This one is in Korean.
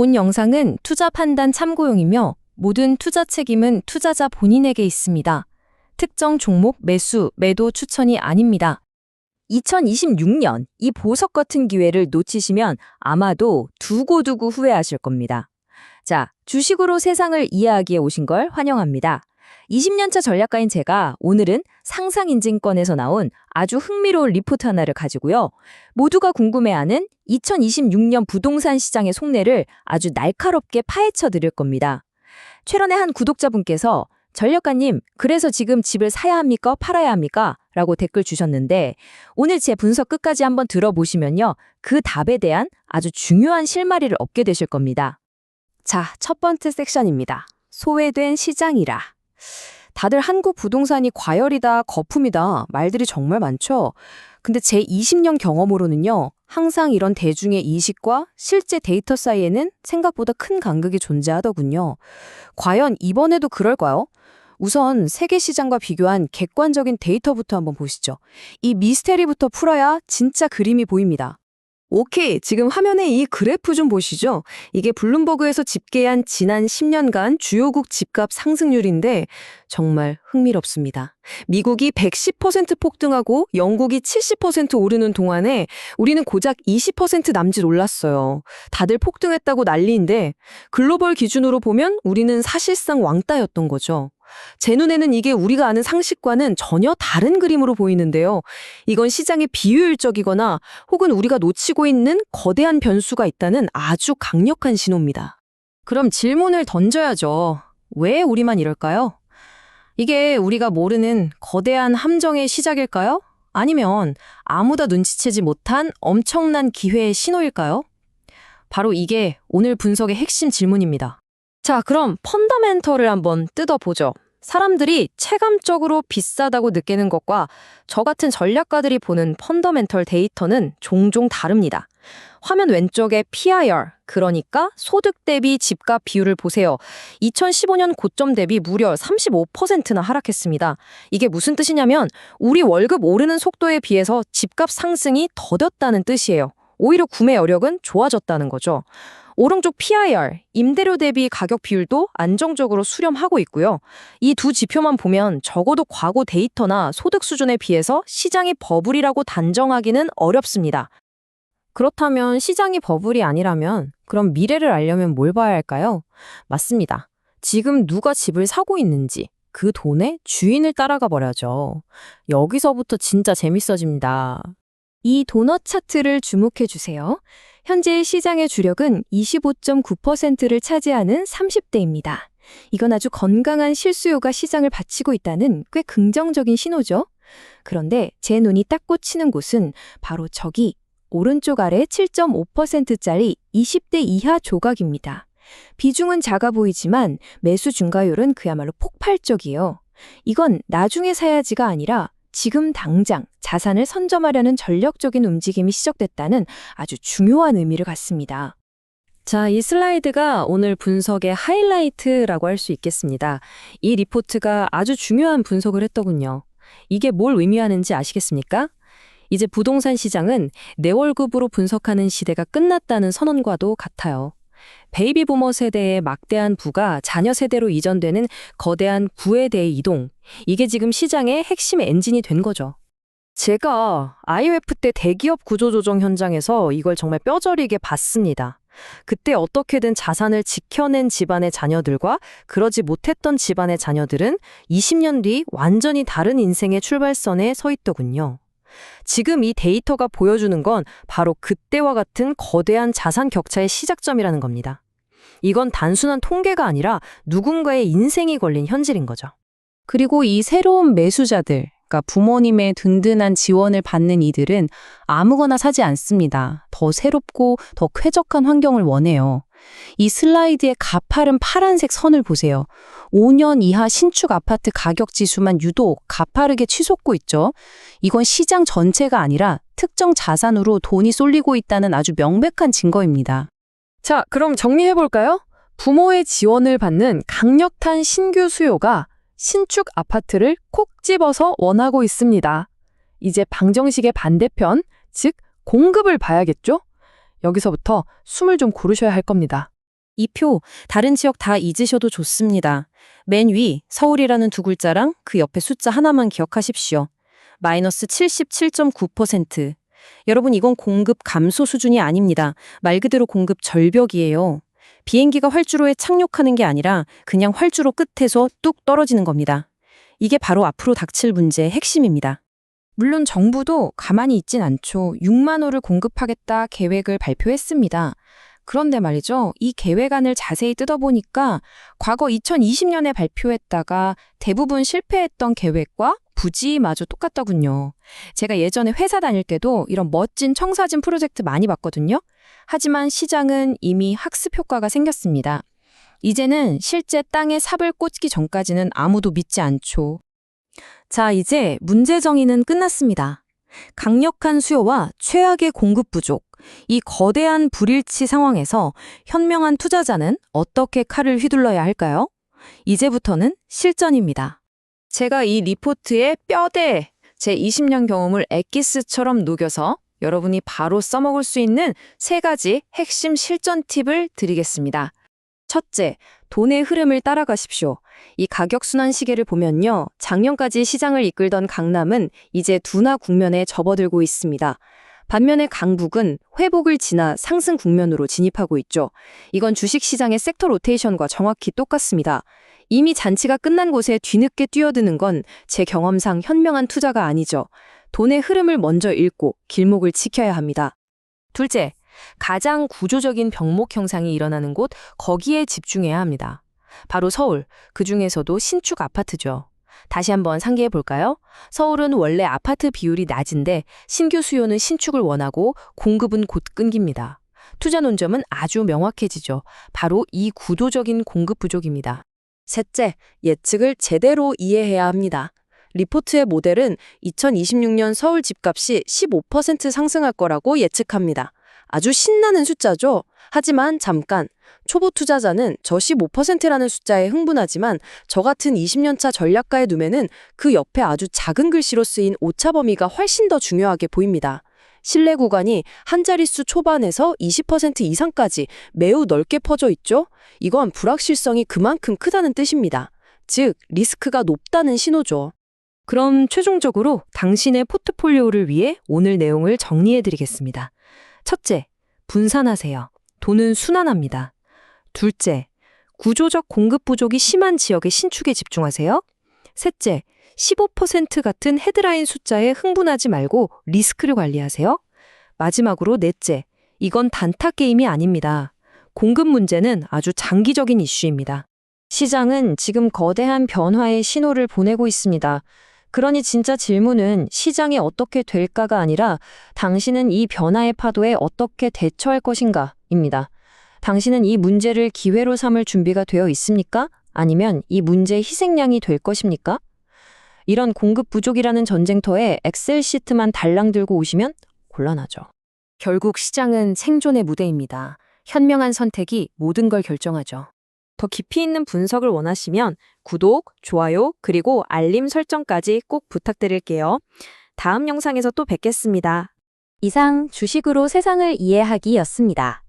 본 영상은 투자 판단 참고용이며 모든 투자 책임은 투자자 본인에게 있습니다. 특정 종목 매수, 매도 추천이 아닙니다. 2026년 이 보석 같은 기회를 놓치시면 아마도 두고두고 후회하실 겁니다. 자, 주식으로 세상을 이해하기에 오신 걸 환영합니다. 20년차 전략가인 제가 오늘은 상상인증권에서 나온 아주 흥미로운 리포트 하나를 가지고요. 모두가 궁금해하는 2026년 부동산 시장의 속내를 아주 날카롭게 파헤쳐 드릴 겁니다. 최근에 한 구독자분께서 전략가님, 그래서 지금 집을 사야 합니까? 팔아야 합니까? 라고 댓글 주셨는데 오늘 제 분석 끝까지 한번 들어보시면요. 그 답에 대한 아주 중요한 실마리를 얻게 되실 겁니다. 자, 첫 번째 섹션입니다. 소외된 시장이라. 다들 한국 부동산이 과열이다, 거품이다 말들이 정말 많죠. 근데 제 20년 경험으로는요. 항상 이런 대중의 인식과 실제 데이터 사이에는 생각보다 큰 간극이 존재하더군요. 과연 이번에도 그럴까요? 우선 세계 시장과 비교한 객관적인 데이터부터 한번 보시죠. 이 미스테리부터 풀어야 진짜 그림이 보입니다. 오케이, 지금 화면에 이 그래프 좀 보시죠. 이게 블룸버그에서 집계한 지난 10년간 주요국 집값 상승률인데 정말 흥미롭습니다. 미국이 110% 폭등하고 영국이 70% 오르는 동안에 우리는 고작 20% 남짓 올랐어요. 다들 폭등했다고 난리인데 글로벌 기준으로 보면 우리는 사실상 왕따였던 거죠. 제 눈에는 이게 우리가 아는 상식과는 전혀 다른 그림으로 보이는데요. 이건 시장이 비효율적이거나 혹은 우리가 놓치고 있는 거대한 변수가 있다는 아주 강력한 신호입니다. 그럼 질문을 던져야죠. 왜 우리만 이럴까요? 이게 우리가 모르는 거대한 함정의 시작일까요? 아니면 아무도 눈치채지 못한 엄청난 기회의 신호일까요? 바로 이게 오늘 분석의 핵심 질문입니다. 자, 그럼 펀더멘털을 한번 뜯어보죠. 사람들이 체감적으로 비싸다고 느끼는 것과 저 같은 전략가들이 보는 펀더멘털 데이터는 종종 다릅니다. 화면 왼쪽에 PIR, 그러니까 소득 대비 집값 비율을 보세요. 2015년 고점 대비 무려 35%나 하락했습니다. 이게 무슨 뜻이냐면 우리 월급 오르는 속도에 비해서 집값 상승이 더뎠다는 뜻이에요. 오히려 구매 여력은 좋아졌다는 거죠. 오른쪽 PIR, 임대료 대비 가격 비율도 안정적으로 수렴하고 있고요. 이 두 지표만 보면 적어도 과거 데이터나 소득 수준에 비해서 시장이 버블이라고 단정하기는 어렵습니다. 그렇다면 시장이 버블이 아니라면 그럼 미래를 알려면 뭘 봐야 할까요? 맞습니다. 지금 누가 집을 사고 있는지 그 돈의 주인을 따라가 버려죠. 여기서부터 진짜 재밌어집니다. 이 도넛 차트를 주목해 주세요. 현재 시장의 주력은 25.9%를 차지하는 30대입니다. 이건 아주 건강한 실수요가 시장을 받치고 있다는 꽤 긍정적인 신호죠. 그런데 제 눈이 딱 꽂히는 곳은 바로 저기 오른쪽 아래 7.5%짜리 20대 이하 조각입니다. 비중은 작아 보이지만 매수 증가율은 그야말로 폭발적이에요. 이건 나중에 사야지가 아니라 지금 당장 자산을 선점하려는 전략적인 움직임이 시작됐다는 아주 중요한 의미를 갖습니다. 자, 이 슬라이드가 오늘 분석의 하이라이트라고 할 수 있겠습니다. 이 리포트가 아주 중요한 분석을 했더군요. 이게 뭘 의미하는지 아시겠습니까? 이제 부동산 시장은 내 월급으로 분석하는 시대가 끝났다는 선언과도 같아요. 베이비 부머 세대의 막대한 부가 자녀 세대로 이전되는 거대한 부에 대해 이동, 이게 지금 시장의 핵심 엔진이 된 거죠. 제가 IMF 때 대기업 구조조정 현장에서 이걸 정말 뼈저리게 봤습니다. 그때 어떻게든 자산을 지켜낸 집안의 자녀들과 그러지 못했던 집안의 자녀들은 20년 뒤 완전히 다른 인생의 출발선에 서 있더군요. 지금 이 데이터가 보여주는 건 바로 그때와 같은 거대한 자산 격차의 시작점이라는 겁니다. 이건 단순한 통계가 아니라 누군가의 인생이 걸린 현실인 거죠. 그리고 이 새로운 매수자들, 그러니까 부모님의 든든한 지원을 받는 이들은 아무거나 사지 않습니다. 더 새롭고 더 쾌적한 환경을 원해요. 이 슬라이드의 가파른 파란색 선을 보세요. 5년 이하 신축 아파트 가격 지수만 유독 가파르게 치솟고 있죠. 이건 시장 전체가 아니라 특정 자산으로 돈이 쏠리고 있다는 아주 명백한 증거입니다. 자, 그럼 정리해볼까요? 부모의 지원을 받는 강력한 신규 수요가 신축 아파트를 콕 집어서 원하고 있습니다. 이제 방정식의 반대편, 즉 공급을 봐야겠죠? 여기서부터 숨을 좀 고르셔야 할 겁니다. 이 표 다른 지역 다 잊으셔도 좋습니다. 맨 위 서울이라는 두 글자랑 그 옆에 숫자 하나만 기억하십시오. 마이너스 77.9%. 여러분 이건 공급 감소 수준이 아닙니다. 말 그대로 공급 절벽이에요. 비행기가 활주로에 착륙하는 게 아니라 그냥 활주로 끝에서 뚝 떨어지는 겁니다. 이게 바로 앞으로 닥칠 문제의 핵심입니다. 물론 정부도 가만히 있진 않죠. 6만 호를 공급하겠다 계획을 발표했습니다. 그런데 말이죠. 이 계획안을 자세히 뜯어보니까 과거 2020년에 발표했다가 대부분 실패했던 계획과 부지마저 똑같더군요. 제가 예전에 회사 다닐 때도 이런 멋진 청사진 프로젝트 많이 봤거든요. 하지만 시장은 이미 학습 효과가 생겼습니다. 이제는 실제 땅에 삽을 꽂기 전까지는 아무도 믿지 않죠. 자, 이제 문제 정의는 끝났습니다. 강력한 수요와 최악의 공급 부족, 이 거대한 불일치 상황에서 현명한 투자자는 어떻게 칼을 휘둘러야 할까요? 이제부터는 실전입니다. 제가 이 리포트에 뼈대 제 20년 경험을 엑기스처럼 녹여서 여러분이 바로 써먹을 수 있는 3가지 핵심 실전 팁을 드리겠습니다. 첫째, 돈의 흐름을 따라가십시오. 이 가격순환 시계를 보면요. 작년까지 시장을 이끌던 강남은 이제 둔화 국면에 접어들고 있습니다. 반면에 강북은 회복을 지나 상승 국면으로 진입하고 있죠. 이건 주식시장의 섹터 로테이션과 정확히 똑같습니다. 이미 잔치가 끝난 곳에 뒤늦게 뛰어드는 건 제 경험상 현명한 투자가 아니죠. 돈의 흐름을 먼저 읽고 길목을 지켜야 합니다. 둘째, 가장 구조적인 병목 형상이 일어나는 곳, 거기에 집중해야 합니다. 바로 서울, 그중에서도 신축 아파트죠. 다시 한번 상기해 볼까요? 서울은 원래 아파트 비율이 낮은데 신규 수요는 신축을 원하고 공급은 곧 끊깁니다. 투자 논점은 아주 명확해지죠. 바로 이 구도적인 공급 부족입니다. 셋째, 예측을 제대로 이해해야 합니다. 리포트의 모델은 2026년 서울 집값이 15% 상승할 거라고 예측합니다. 아주 신나는 숫자죠. 하지만 잠깐, 초보 투자자는 저 15%라는 숫자에 흥분하지만 저 같은 20년차 전략가의 눈에는 그 옆에 아주 작은 글씨로 쓰인 오차 범위가 훨씬 더 중요하게 보입니다. 신뢰 구간이 한 자릿수 초반에서 20% 이상까지 매우 넓게 퍼져 있죠. 이건 불확실성이 그만큼 크다는 뜻입니다. 즉, 리스크가 높다는 신호죠. 그럼 최종적으로 당신의 포트폴리오를 위해 오늘 내용을 정리해드리겠습니다. 첫째, 분산하세요. 돈은 순환합니다. 둘째, 구조적 공급 부족이 심한 지역의 신축에 집중하세요. 셋째, 15% 같은 헤드라인 숫자에 흥분하지 말고 리스크를 관리하세요. 마지막으로 넷째, 이건 단타 게임이 아닙니다. 공급 문제는 아주 장기적인 이슈입니다. 시장은 지금 거대한 변화의 신호를 보내고 있습니다. 그러니 진짜 질문은 시장이 어떻게 될까가 아니라 당신은 이 변화의 파도에 어떻게 대처할 것인가입니다. 당신은 이 문제를 기회로 삼을 준비가 되어 있습니까? 아니면 이 문제의 희생양이 될 것입니까? 이런 공급 부족이라는 전쟁터에 엑셀 시트만 달랑 들고 오시면 곤란하죠. 결국 시장은 생존의 무대입니다. 현명한 선택이 모든 걸 결정하죠. 더 깊이 있는 분석을 원하시면 구독, 좋아요, 그리고 알림 설정까지 꼭 부탁드릴게요. 다음 영상에서 또 뵙겠습니다. 이상 주식으로 세상을 이해하기였습니다.